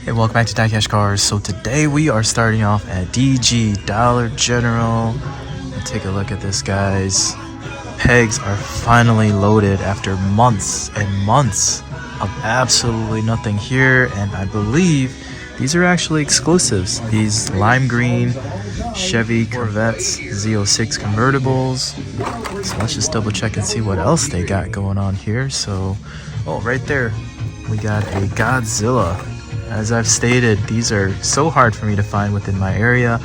Hey, welcome back to DieCash Cars. So today we are starting off at DG Dollar General. And take a look at this, guys. Pegs are finally loaded after months and months of absolutely nothing here, and I believe these are actually exclusives. These lime green Chevy Corvettes Z06 convertibles. So let's just double check and see what else they got going on here. So, oh, right there we got a Godzilla. As I've stated, these are so hard for me to find within my area,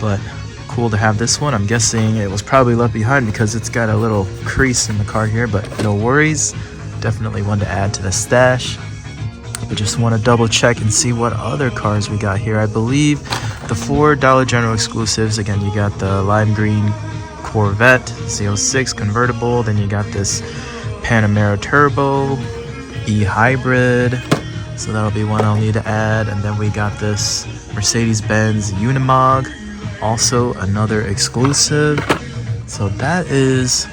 but cool to have this one. I'm guessing it was probably left behind because it's got a little crease in the car here, but no worries. Definitely one to add to the stash. We just want to double check and see what other cars we got here. I believe the 4 Dollar General exclusives. Again, you got the lime green Corvette Z06 convertible, then you got this Panamera Turbo E-Hybrid. So that'll be one I'll need to add. And then we got this Mercedes-Benz Unimog, also another exclusive. So that is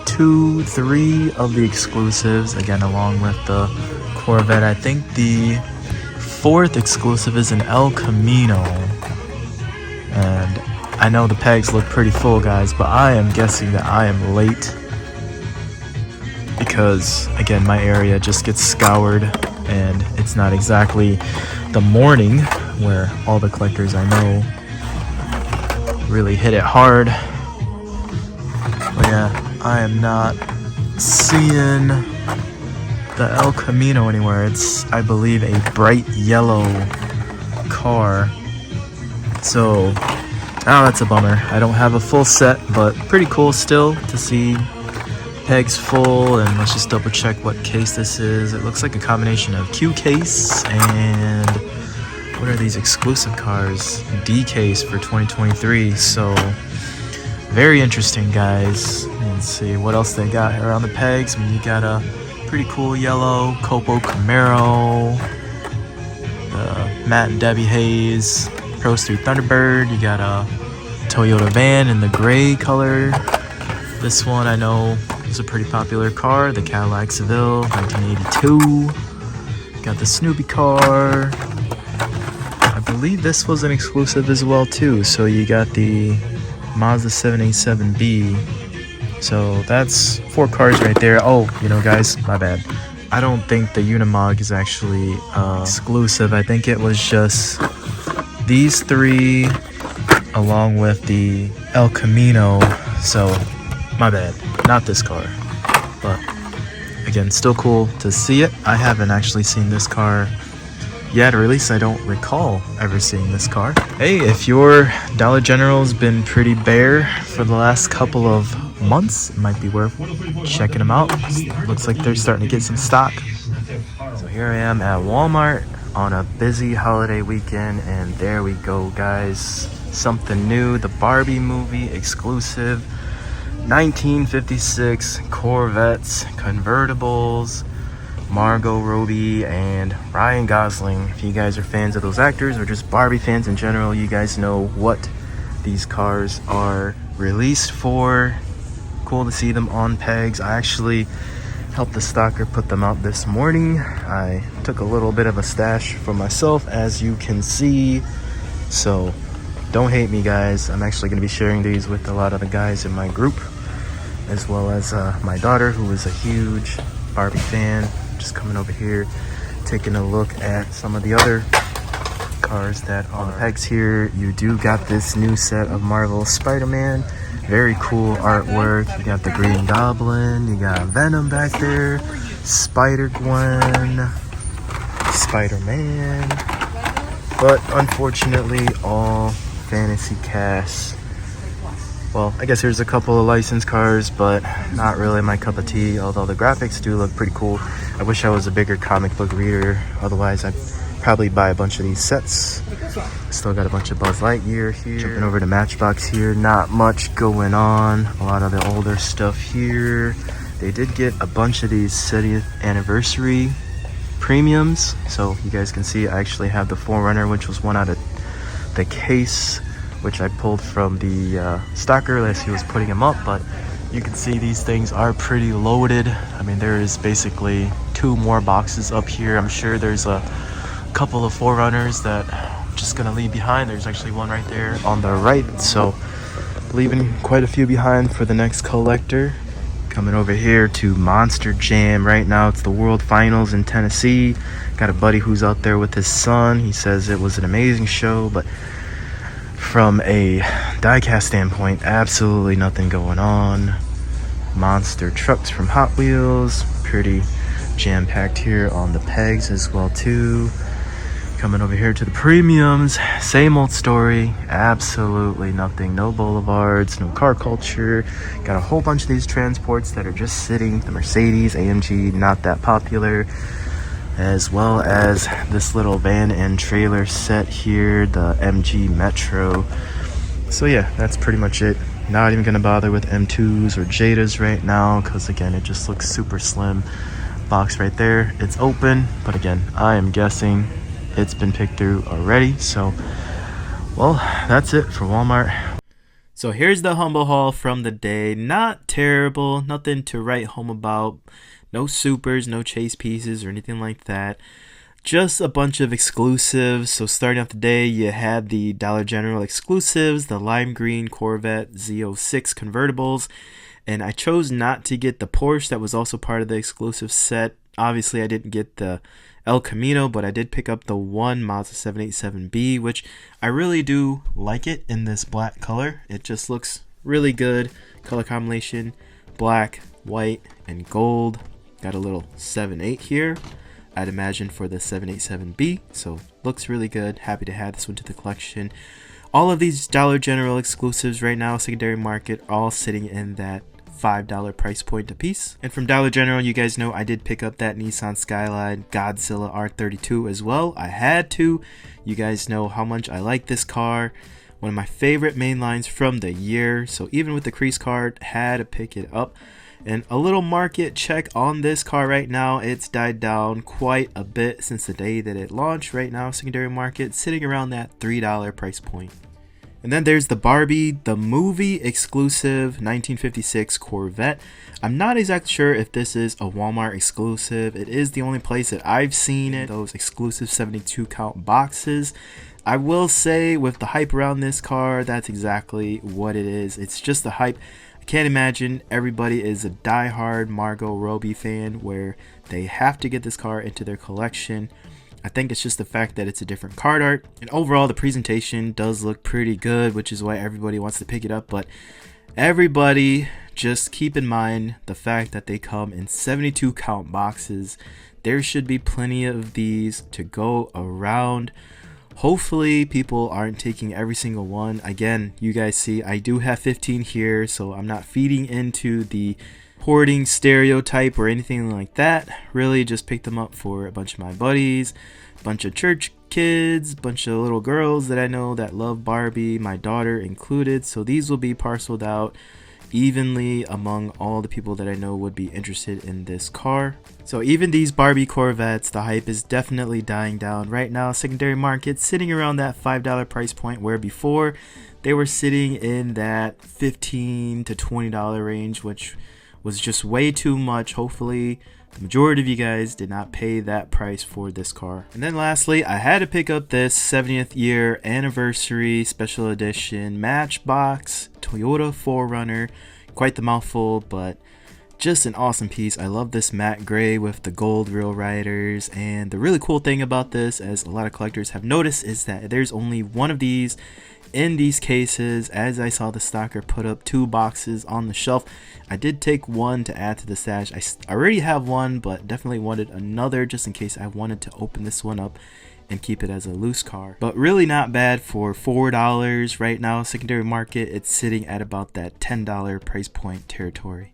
3 of the exclusives, again, along with the Corvette. I think the 4th exclusive is an El Camino. And I know the pegs look pretty full, guys, but I am guessing that I am late, because again, my area just gets scoured and it's not exactly the morning where all the collectors I know really hit it hard. But yeah, I am not seeing the El Camino anywhere. It's, I believe, a bright yellow car. So, oh, that's a bummer. I don't have a full set, but pretty cool still to see pegs full. And let's just double check what case this is. It looks like a combination of Q case and what are these exclusive cars? D case for 2023. So very interesting, guys. Let's see what else they got here on the pegs. I mean, you got a pretty cool yellow Copo Camaro, the Matt and Debbie Hayes Pro Street Thunderbird. You got a Toyota van in the gray color. This one I know is a pretty popular car, the Cadillac Seville 1982. Got the Snoopy car. I believe this was an exclusive as well too. So you got the Mazda 787B. So that's 4 cars right there. Oh, you know, guys, my bad. I don't think the Unimog is actually exclusive. I think it was just these 3 along with the El Camino. So my bad, not this car. But again, still cool to see it. I haven't actually seen this car yet, or at least I don't recall ever seeing this car. Hey, if your Dollar General's been pretty bare for the last couple of months, it might be worth checking them out. Looks like they're starting to get some stock. So here I am at Walmart on a busy holiday weekend, and there we go, guys. Something new, the Barbie movie exclusive 1956 Corvettes convertibles. Margot Robbie and Ryan Gosling. If you guys are fans of those actors or just Barbie fans in general, you guys know what these cars are released for. Cool to see them on pegs. I actually helped the stalker put them out this morning. I took a little bit of a stash for myself, as you can see. So don't hate me, guys. I'm actually going to be sharing these with a lot of the guys in my group, as well as my daughter, who is a huge Barbie fan. Just coming over here, taking a look at some of the other cars that are on the pegs here. You do got this new set of Marvel Spider-Man. Very cool artwork. You got the Green Goblin. You got Venom back there. Spider-Gwen. Spider-Man. But unfortunately, all fantasy casts. Well, I guess there's a couple of licensed cars, but not really my cup of tea, although the graphics do look pretty cool. I wish I was a bigger comic book reader, otherwise I'd probably buy a bunch of these sets. Still got a bunch of Buzz Lightyear here. Jumping over to Matchbox here, not much going on. A lot of the older stuff here. They did get a bunch of these 70th anniversary premiums, so you guys can see I actually have the 4Runner, which was one out of the case, which I pulled from the stalker as he was putting him up. But you can see these things are pretty loaded. I mean, there is basically 2 more boxes up here. I'm sure there's a couple of Forerunners that I'm just gonna leave behind. There's actually one right there on the right, so leaving quite a few behind for the next collector. Coming over here to Monster Jam right now. It's the World Finals in Tennessee. Got a buddy who's out there with his son. He says it was an amazing show, but from a diecast standpoint, absolutely nothing going on. Monster trucks from Hot Wheels, pretty jam-packed here on the pegs as well too. Coming over here to the premiums, same old story, absolutely nothing. No boulevards, no car culture. Got a whole bunch of these transports that are just sitting. The Mercedes AMG, not that popular, as well as this little van and trailer set here, the MG Metro. So yeah, that's pretty much it. Not even gonna bother with M2s or Jadas right now, because again, it just looks super slim. Box right there, it's open, but again, I am guessing it's been picked through already. So well, that's it for Walmart. So here's the humble haul from the day. Not terrible, nothing to write home about. No supers, no chase pieces or anything like that. Just a bunch of exclusives. So starting off the day, you had the Dollar General exclusives, the lime green Corvette Z06 convertibles, and I chose not to get the Porsche that was also part of the exclusive set. Obviously, I didn't get the El Camino, but I did pick up the one Mazda 787B, which I really do like it in this black color. It just looks really good. Color combination, black, white, and gold. Got a little 7.8 here, I'd imagine for the 787B, so looks really good. Happy to add this one to the collection. All of these Dollar General exclusives right now, secondary market, all sitting in that $5 price point a piece. And from Dollar General, you guys know I did pick up that Nissan Skyline Godzilla R32 as well. I had to. You guys know how much I like this car. One of my favorite main lines from the year. So even with the crease card, had to pick it up. And a little market check on this car right now. It's died down quite a bit since the day that it launched. Right now, secondary market sitting around that $3 price point. And then there's the Barbie, the movie exclusive 1956 Corvette. I'm not exactly sure if this is a Walmart exclusive. It is the only place that I've seen it, those exclusive 72 count boxes. I will say with the hype around this car, that's exactly what it is. It's just the hype. I can't imagine everybody is a die-hard Margot Robbie fan where they have to get this car into their collection. I think it's just the fact that it's a different card art, and overall the presentation does look pretty good, which is why everybody wants to pick it up. But everybody just keep in mind the fact that they come in 72 count boxes. There should be plenty of these to go around. Hopefully people aren't taking every single one. Again, you guys see I do have 15 here, so I'm not feeding into the hoarding stereotype or anything like that. Really just picked them up for a bunch of my buddies, a bunch of church kids, a bunch of little girls that I know that love Barbie, my daughter included. So these will be parceled out evenly among all the people that I know would be interested in this car. So even these Barbie Corvettes, the hype is definitely dying down right now. Secondary market sitting around that $5 price point, where before they were sitting in that $15 to $20 range, which was just way too much. Hopefully the majority of you guys did not pay that price for this car. And then lastly, I had to pick up this 70th year anniversary special edition Matchbox Toyota 4Runner. Quite the mouthful, but just an awesome piece. I love this matte gray with the gold rail riders. And the really cool thing about this, as a lot of collectors have noticed, is that there's only one of these in these cases. As I saw the stocker put up 2 boxes on the shelf, I did take one to add to the stash. I already have one, but definitely wanted another just in case I wanted to open this one up and keep it as a loose car. But really not bad for $4 right now. Secondary market, it's sitting at about that $10 price point territory.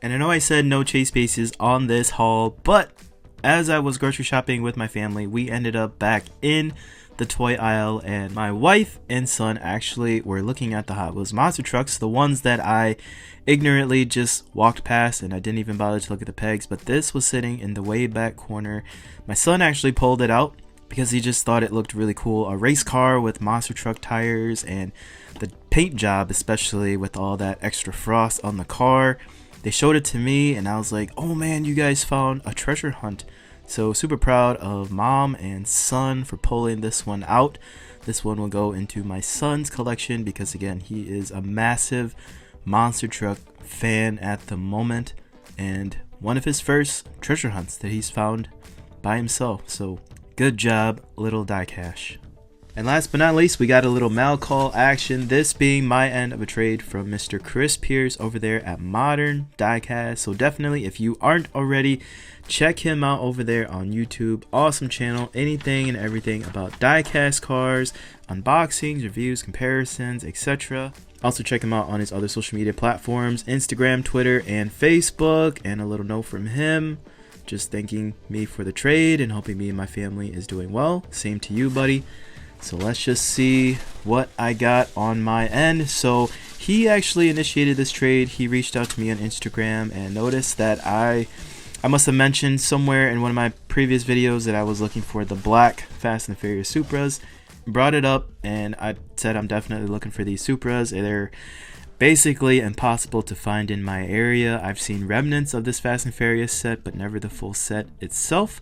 And I know I said no chase bases on this haul, but as I was grocery shopping with my family, we ended up back in the toy aisle, and my wife and son actually were looking at the Hot Wheels monster trucks, the ones that I ignorantly just walked past and I didn't even bother to look at the pegs. But this was sitting in the way back corner. My son actually pulled it out because he just thought it looked really cool. A race car with monster truck tires, and the paint job, especially with all that extra frost on the car, they showed it to me and I was like, oh man, you guys found a treasure hunt. So super proud of mom and son for pulling this one out. This one will go into my son's collection because again, he is a massive monster truck fan at the moment, and one of his first treasure hunts that he's found by himself. So good job, little DieCash. And last but not least, we got a little mail call action, this being my end of a trade from Mr. Chris Pierce over there at Modern DieCast. So definitely, if you aren't already, check him out over there on YouTube. Awesome channel, anything and everything about DieCash Cars, unboxings, reviews, comparisons, etc. Also check him out on his other social media platforms, Instagram, Twitter, and Facebook. And a little note from him, just thanking me for the trade and hoping me and my family is doing well. Same to you, buddy. So let's just see what I got on my end. So he actually initiated this trade. He reached out to me on Instagram and noticed that I must have mentioned somewhere in one of my previous videos that I was looking for the black Fast and Furious Supras. Brought it up and I said I'm definitely looking for these Supras. They're basically impossible to find in my area. I've seen remnants of this Fast and Furious set, but never the full set itself.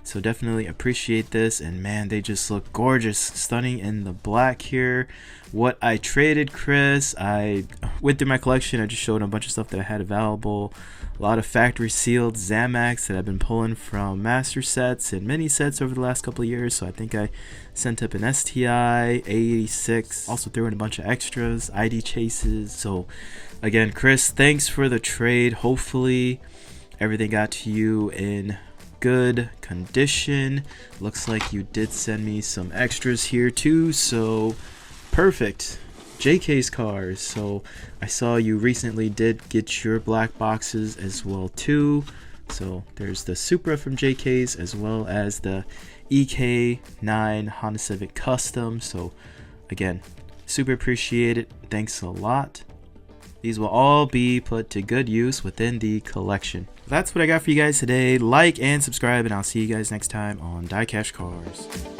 So definitely appreciate this, and man, they just look gorgeous, stunning in the black here. What I traded Chris, I went through my collection, I just showed him a bunch of stuff that I had available. A lot of factory sealed Zamax that I've been pulling from master sets and mini sets over the last couple of years. So I think I sent up an STI, A86, also threw in a bunch of extras, ID chases. So again, Chris, thanks for the trade. Hopefully everything got to you in good condition. Looks like you did send me some extras here too, so perfect. DieCash Cars, so I saw you recently did get your black boxes as well too. So there's the Supra from DieCash as well as the EK9 Honda Civic Custom. So again, super appreciate it, thanks a lot. These will all be put to good use within the collection. That's what I got for you guys today. Like and subscribe, and I'll see you guys next time on DieCash Cars.